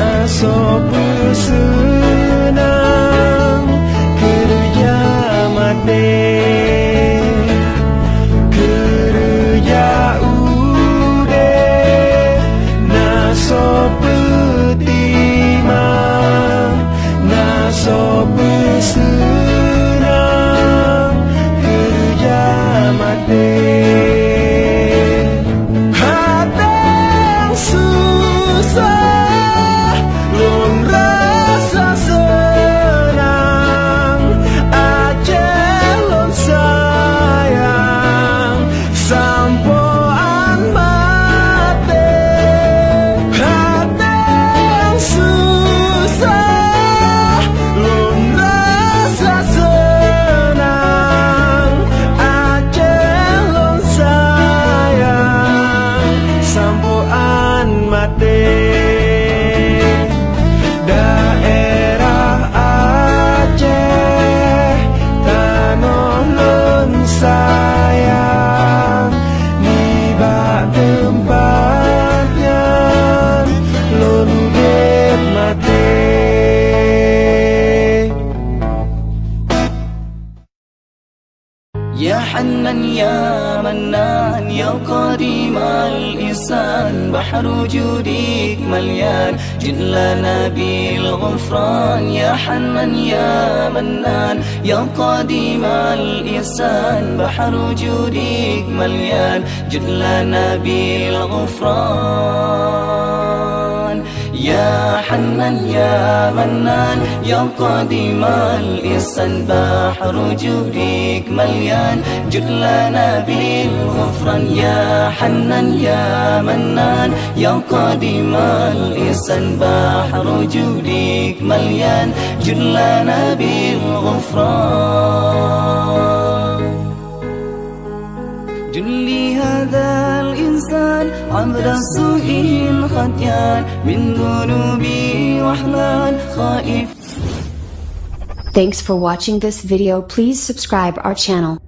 naso pesenang kerja mati kerja ude naso petimang naso pesenang kerja mati daerah Aceh tanah lun sayang nibak tempatnya lun udip mati. Ya Hannan ya Mannan ya Qadim al-Ihsan bahru judik malyan jidlana bil ghufran ya Hannan ya Mannan ya Qadim al-Ihsan bahru judik malyan jidlana bil ghufran Ya Hannan ya Mannan ya Qadim al-Ihsan bahru judik malyan judlana bil ghufran Ya Hannan ya Mannan ya Qadim al-Ihsan bahru judik malyan judlana bil ghufran جلي هذا الإنسان عبد سوء ختيان من ذنوبي وحلال خائف. Thanks for watching this video. Please subscribe our channel.